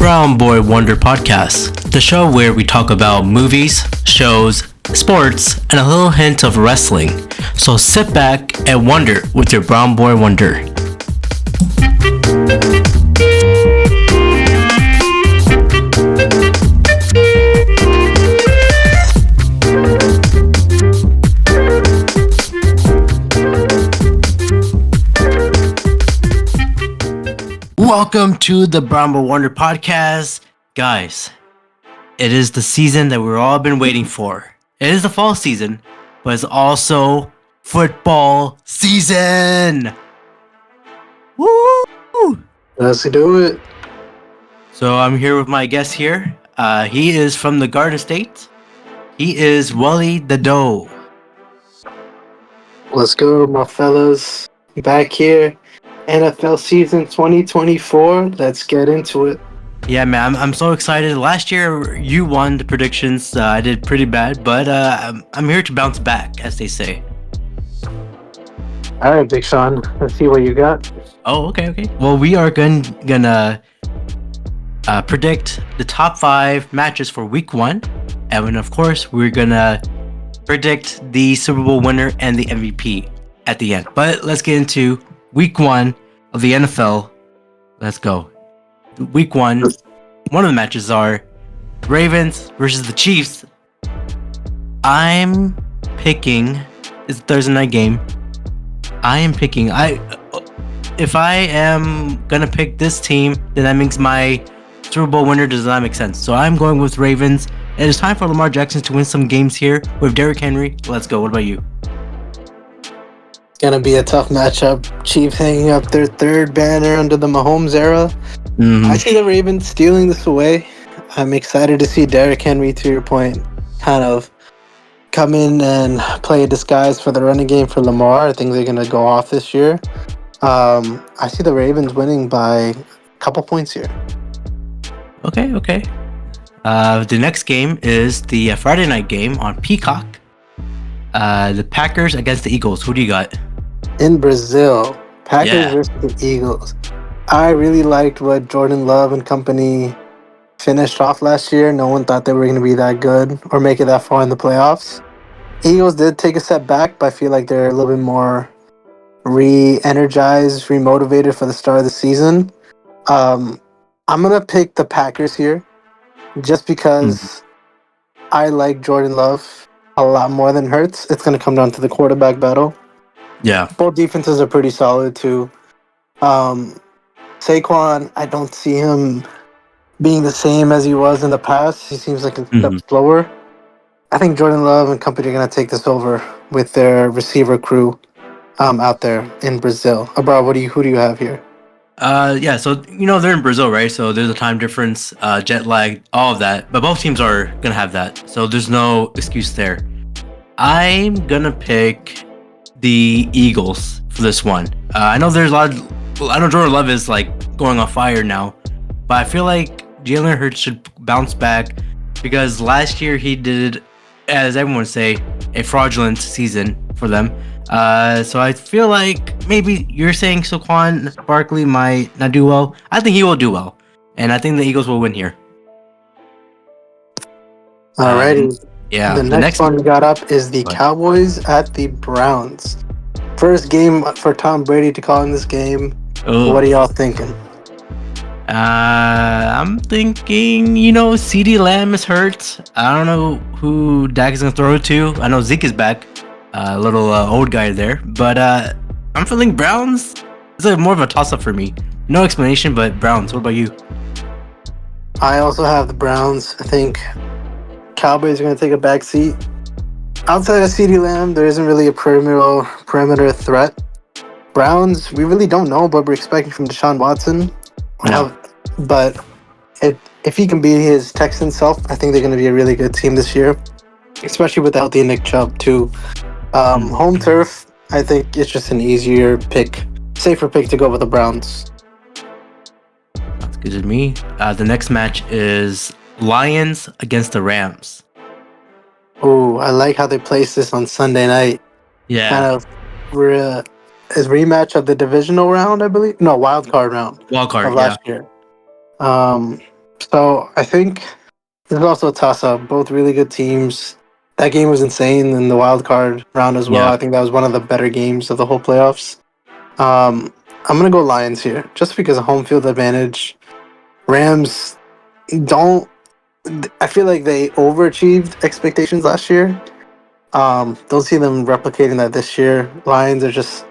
Brown Boy Wonder podcast, the show where we talk about movies, shows, sports, and a little hint of wrestling. So sit back and wonder with your Brown Boy Wonder. Welcome to the Brown Boy Wonder podcast. Guys, it is the season that we've all been waiting for. It is the fall season, but it's also football season. Woo! Let's do it. So I'm here with my guest here. He is from the Garden State. He is Wali the Doe. Let's go, my fellas. Back here. NFL season 2024. Let's get into it. Yeah, man, I'm so excited. Last year, you won the predictions. I did pretty bad, but I'm here to bounce back, as they say. All right, Big Sean. Let's see what you got. Oh, okay. Well, we are gonna predict the top 5 matches for Week 1, and then, of course, we're gonna predict the Super Bowl winner and the MVP at the end. But let's get into Week 1 of the NFL. Let's go. Week 1, one of the matches are Ravens versus the Chiefs. I'm picking, it's a Thursday night game. If I am gonna pick this team, then that makes my Super Bowl winner does not make sense. So I'm going with Ravens. It is time for Lamar Jackson to win some games here with Derrick Henry. Let's go. What about you? Gonna be a tough matchup. Chiefs hanging up their third banner under the Mahomes era. I see the Ravens stealing this away. I'm excited to see Derrick Henry, to your point, kind of come in and play a disguise for the running game for Lamar. I think they're gonna go off this year. I see the Ravens winning by a couple points here. Okay. The next game is the Friday night game on Peacock. The Packers against the Eagles. Who do you got? In Brazil, Packers versus the Eagles. I really liked what Jordan Love and company finished off last year. No one thought they were going to be that good or make it that far in the playoffs. Eagles did take a step back, but I feel like they're a little bit more re-energized, re-motivated for the start of the season. I'm going to pick the Packers here just because I like Jordan Love a lot more than Hurts. It's going to come down to the quarterback battle. Yeah. Both defenses are pretty solid too. Saquon, I don't see him being the same as he was in the past. He seems like a step slower. I think Jordan Love and company are going to take this over with their receiver crew out there in Brazil. Abrar, who do you have here? So they're in Brazil, right? So there's a time difference, jet lag, all of that. But both teams are gonna have that, so there's no excuse there. I'm gonna pick the Eagles for this one. I know there's I know Jordan Love is like going on fire now, but I feel like Jalen Hurts should bounce back because last year he did, as everyone would say, a fraudulent season for them. So I feel like maybe you're saying Saquon Barkley might not do well. I think he will do well, and I think the Eagles will win here. Alrighty. The next one we got up is the Cowboys at the Browns. First game for Tom Brady to call in this game. Ugh. What are y'all thinking? I'm thinking, CeeDee Lamb is hurt. I don't know who Dak is gonna throw it to. I know Zeke is back. A little old guy there, but I'm feeling Browns. It's more of a toss-up for me. No explanation, but Browns. What about you? I also have the Browns. I think Cowboys are going to take a back seat. Outside of CeeDee Lamb, there isn't really a perimeter threat. Browns, we really don't know what we're expecting from Deshaun Watson. No. But if he can be his Texan self, I think they're going to be a really good team this year, especially with the healthy Nick Chubb too. Home turf, I think it's just an safer pick to go with the Browns. That's good to me. The next match is Lions against the Rams. Oh, I like how they placed this on Sunday night. Yeah. Kind of is rematch of the divisional round, I believe. No, wild card round. Wild card, of last year. So I think this is also a toss up. Both really good teams. That game was insane in the wild card round as well. Yeah, I think that was one of the better games of the whole playoffs. I'm gonna go Lions here, just because of home field advantage. Rams don't. I feel like they overachieved expectations last year. Don't see them replicating that this year. Lions are just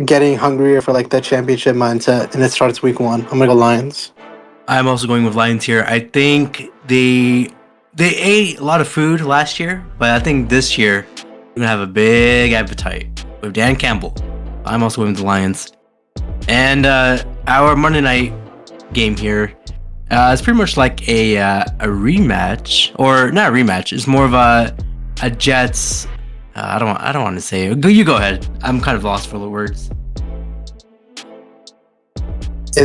getting hungrier for like the championship mindset, and it starts week one. I'm gonna go Lions. I'm also going with Lions here. I think they ate a lot of food last year, but I think this year we're gonna have a big appetite with Dan Campbell. I'm also going with the Lions. And our Monday night game here, it's pretty much like a rematch, or not a rematch. It's more of a Jets. I don't want to say it. You go ahead. I'm kind of lost for the words.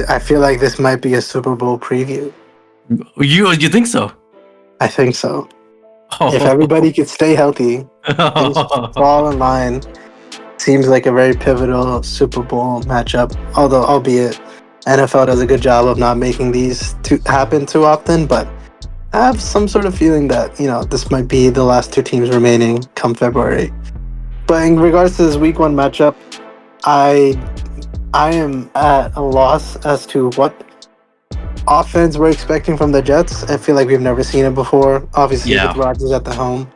I feel like this might be a Super Bowl preview. You think so? I think so. If Oh. everybody could stay healthy, things fall in line. Seems like a very pivotal Super Bowl matchup. Although, albeit NFL does a good job of not making these happen too often, but I have some sort of feeling that this might be the last two teams remaining come February. But in regards to this Week 1 matchup, I am at a loss as to what offense we're expecting from the Jets. I feel like we've never seen it before. Obviously, Yeah. with Rodgers at the helm.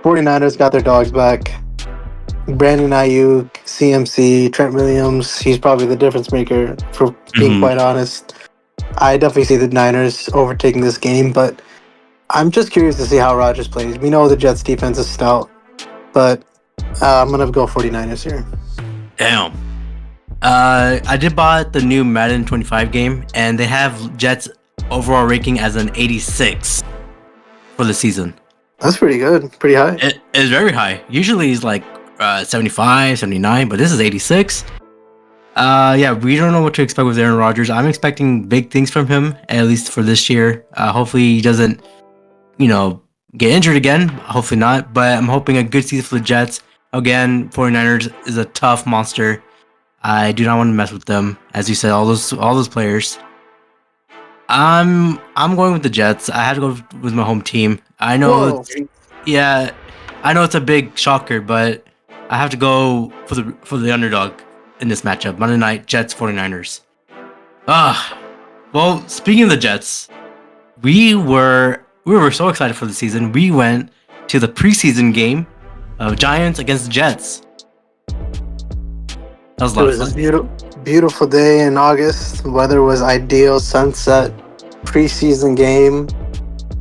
49ers got their dogs back. Brandon Ayuk, CMC, Trent Williams. He's probably the difference maker, for being quite honest. I definitely see the Niners overtaking this game, but I'm just curious to see how Rodgers plays. We know the Jets defense is stout, but I'm going to go 49ers here. Damn. I did buy the new Madden 25 game, and they have Jets overall ranking as an 86 for the season. That's pretty good. Pretty high. It is very high. Usually it's like 75, 79, but this is 86. Yeah, we don't know what to expect with Aaron Rodgers. I'm expecting big things from him, at least for this year. Hopefully he doesn't, get injured again. Hopefully not, but I'm hoping a good season for the Jets. Again, 49ers is a tough monster. I do not want to mess with them. As you said, all those players. I'm going with the Jets. I had to go with my home team. I know I know it's a big shocker, but I have to go for the underdog in this matchup. Monday night, Jets 49ers. Well, speaking of the Jets, we were so excited for the season. We went to the preseason game of Giants against the Jets. That was a lot of fun. It was a beautiful day in August. Weather was ideal. Sunset. Preseason game.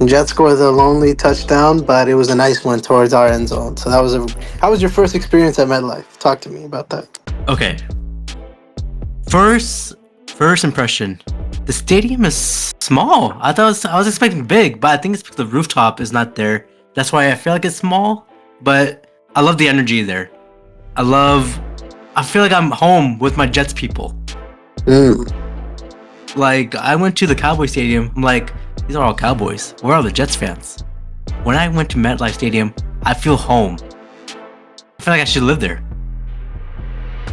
Jets scored the lonely touchdown, but it was a nice one towards our end zone. So how was your first experience at MetLife? Talk to me about that. Okay. First impression. The stadium is small. I was expecting big, but I think it's because the rooftop is not there. That's why I feel like it's small. But I love the energy there. I feel like I'm home with my Jets people. Like, I went to the Cowboy Stadium. I'm like, these are all Cowboys. Where are the Jets fans? When I went to MetLife Stadium, I feel home. I feel like I should live there.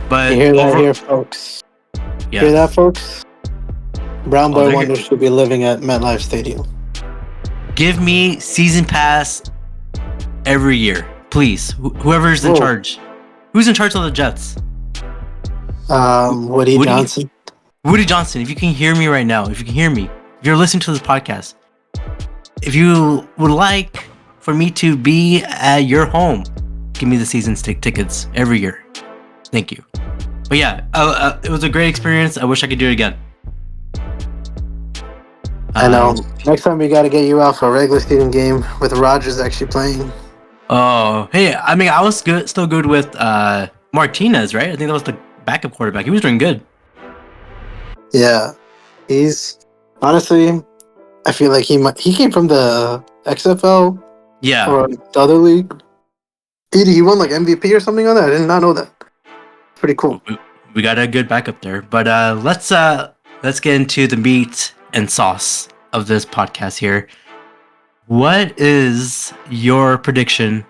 But you hear that here, folks? Yeah. Hear that, folks? Brown Boy Wonder should be living at MetLife Stadium. Give me season pass every year, please. Whoever's in charge. Who's in charge of the Jets? Woody Johnson. Woody Johnson, if you can hear me right now, if you're listening to this podcast, if you would like for me to be at your home, give me the season tickets every year. Thank you. But yeah, it was a great experience. I wish I could do it again. I know. Next time we got to get you out for a regular season game with Rodgers actually playing. Oh, hey, I mean, I was still good with Martinez, right? I think that was the backup quarterback. He was doing good. Yeah, he's honestly, I feel like he came from the XFL, or the other league. He won like MVP or something on that. I did not know that. Pretty cool. We got a good backup there, but let's get into the meat and sauce of this podcast here. What is your prediction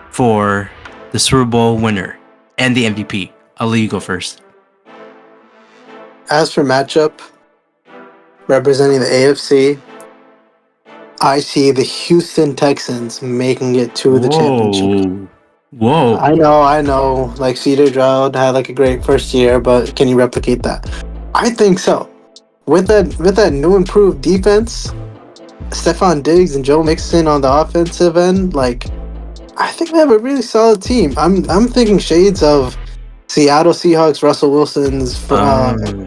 for the Super Bowl winner and the MVP? I'll let you go first. As for matchup, representing the AFC. I see the Houston Texans making it to the championship. Whoa. I know. Like CJ Stroud had like a great first year, but can you replicate that? I think so. With that new improved defense, Stephon Diggs and Joe Mixon on the offensive end, like I think they have a really solid team. I'm thinking shades of Seattle Seahawks, Russell Wilson's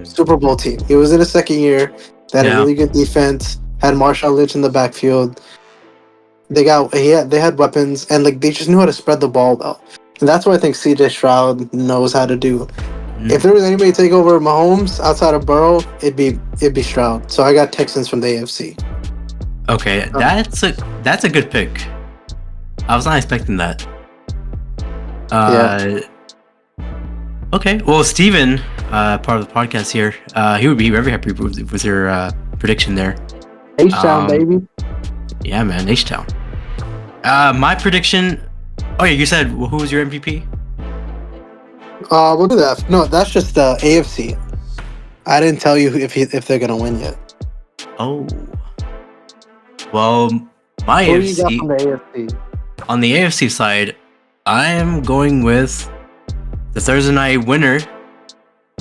Super Bowl team. He was in his second year. They had a really good defense. Had Marshawn Lynch in the backfield. They had weapons, and like they just knew how to spread the ball well. And that's what I think CJ Stroud knows how to do. If there was anybody to take over Mahomes outside of Burrow, it'd be Stroud. So I got Texans from the AFC. Okay, that's a good pick. I was not expecting that. Yeah. Okay, well, Steven, part of the podcast here, he would be very happy with your prediction there. H-Town, baby. Yeah, man, H-Town. My prediction... Oh, yeah, you said who was your MVP? We'll do that. No, that's just the AFC. I didn't tell you if they're going to win yet. Oh. Well, my Who AFC... you got from the AFC? On the AFC side, I am going with the Thursday night winner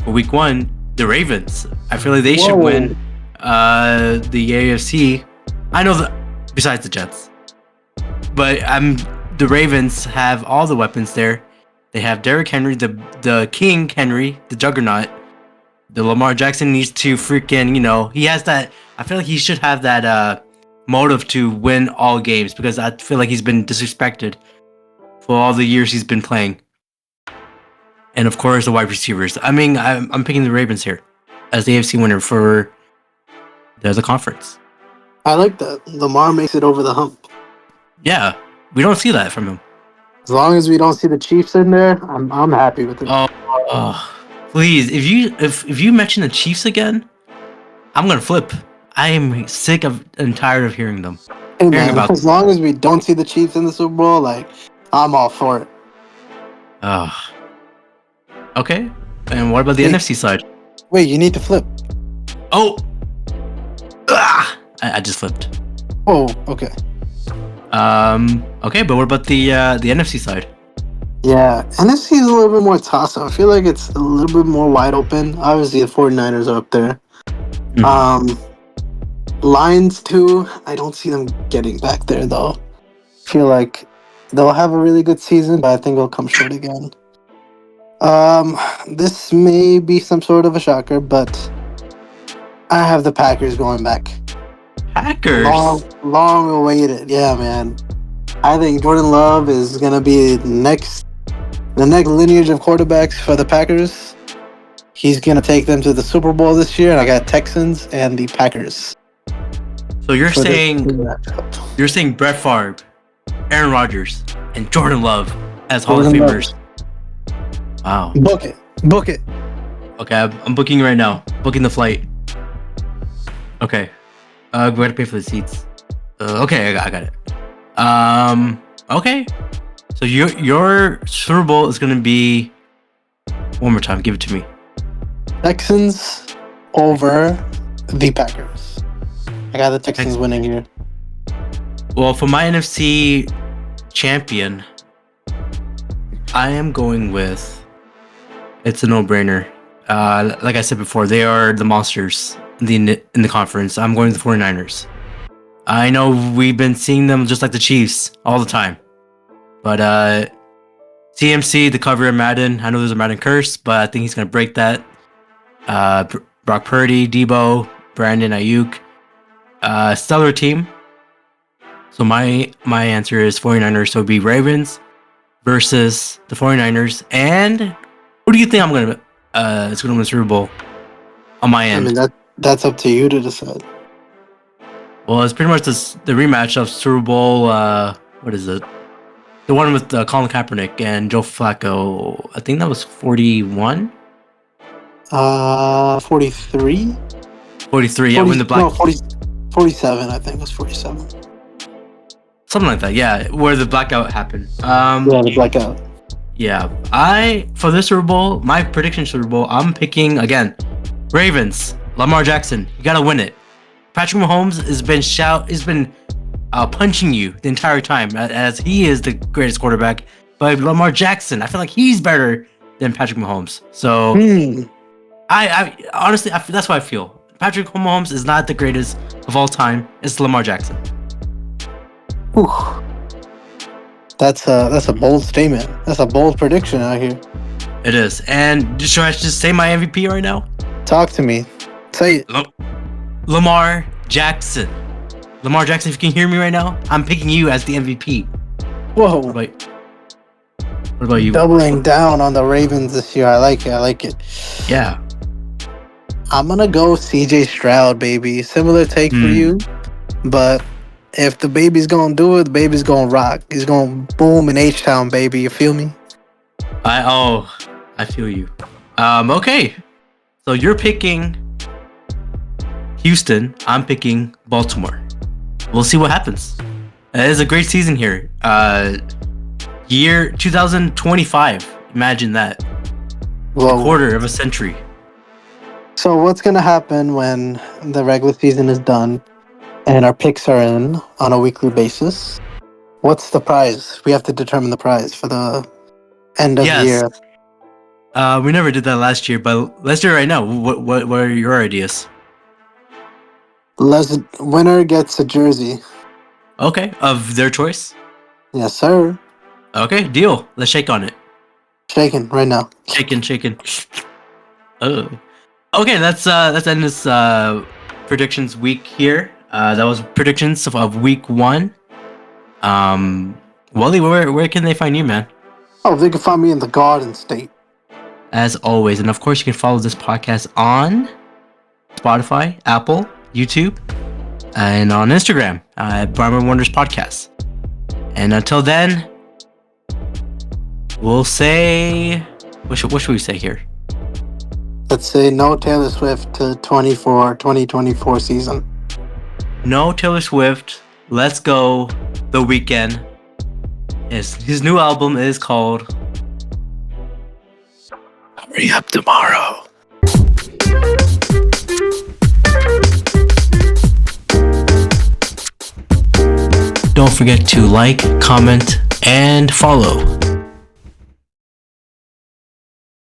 for week 1, the Ravens. I feel like they should win the AFC. I know besides the Jets. But the Ravens have all the weapons there. They have Derrick Henry, the King Henry, the juggernaut. The Lamar Jackson needs to freaking, he has that. I feel like he should have that motive to win all games because I feel like he's been disrespected for all the years he's been playing. And of course, the wide receivers. I mean, I'm picking the Ravens here as the AFC winner for the conference. I like that. Lamar makes it over the hump. Yeah, we don't see that from him. As long as we don't see the Chiefs in there, I'm happy with it. Oh, please! If you mention the Chiefs again, I'm gonna flip. I am sick and tired of hearing them. Hey man, as long as we don't see the Chiefs in the Super Bowl, like I'm all for it. Okay. And what about the NFC side? Wait, you need to flip. Oh. I just flipped. Oh, okay. Okay, but what about the NFC side? Yeah, NFC is a little bit more toss-up. I feel like it's a little bit more wide open. Obviously, the 49ers are up there. Lions, too. I don't see them getting back there, though. I feel like they'll have a really good season, but I think they'll come short again. This may be some sort of a shocker, but I have the Packers going back. Packers? Long awaited. Yeah, man. I think Jordan Love is going to be the next lineage of quarterbacks for the Packers. He's going to take them to the Super Bowl this year, and I got Texans and the Packers. So you're saying Brett Favre, Aaron Rodgers, and Jordan Love as Hall of Famers. Wow. Book it. Okay, I'm booking right now. Booking the flight. Okay. We gotta pay for the seats. Okay, I got it. Okay. So your Super Bowl is gonna be one more time. Give it to me. Texans over the Packers. I got the Texans winning here. Well, for my NFC champion, I am going with. It's a no-brainer. Like I said before, they are the monsters in the conference. I'm going to the 49ers. I know we've been seeing them just like the Chiefs all the time. But CMC, the cover of Madden, I know there's a Madden curse, but I think he's going to break that. Brock Purdy, Debo, Brandon Ayuk. Stellar team. So my answer is 49ers. So it'd be Ravens versus the 49ers. And who do you think I'm going to it's going to win the Super Bowl on my end? I mean, that's up to you to decide. Well, it's pretty much the rematch of Super Bowl, what is it? The one with Colin Kaepernick and Joe Flacco. I think that was 41? 43? 43, yeah, when the black... No, 47, I think it was 47. Something like that, yeah, where the blackout happened. Yeah, the blackout. Yeah, for this Super Bowl, my prediction Super Bowl, I'm picking, again, Ravens, Lamar Jackson. You gotta win it. Patrick Mahomes has been punching you the entire time as he is the greatest quarterback. But Lamar Jackson, I feel like he's better than Patrick Mahomes. So I honestly, that's what I feel. Patrick Mahomes is not the greatest of all time. It's Lamar Jackson. Whew. That's a bold statement. That's a bold prediction out here. It is. And should I just say my MVP right now? Talk to me. Say it. Lamar Jackson. Lamar Jackson, if you can hear me right now, I'm picking you as the MVP. Whoa. What about you? Doubling down on the Ravens this year. I like it. Yeah. I'm gonna go CJ Stroud, baby. Similar take for you, but if the baby's gonna do it, the baby's gonna rock. He's gonna boom in H-Town, baby. You feel me? I feel you. Okay. So you're picking Houston. I'm picking Baltimore. We'll see what happens. It is a great season here. Year 2025. Imagine that. Whoa. A quarter of a century. So what's gonna happen when the regular season is done and our picks are in on a weekly basis? What's the prize? We have to determine the prize for the end of year. We never did that last year, but let's do it right now. What are your ideas? Winner gets a jersey. Okay, of their choice. Yes, sir. Okay, deal. Let's shake on it. Shaking right now. Shaking. Oh. Okay, let's end this predictions week here. That was predictions of week 1. Wally, where can they find you, man? Oh, they can find me in the Garden State. As always, and of course, you can follow this podcast on Spotify, Apple, YouTube, and on Instagram at Brahma Wonders Podcast. And until then, we'll say, what should we say here? Let's say no Taylor Swift to 2024 season. No Taylor Swift. Let's go The Weeknd. His new album is called Hurry Up Tomorrow. Don't forget to like, comment, and follow.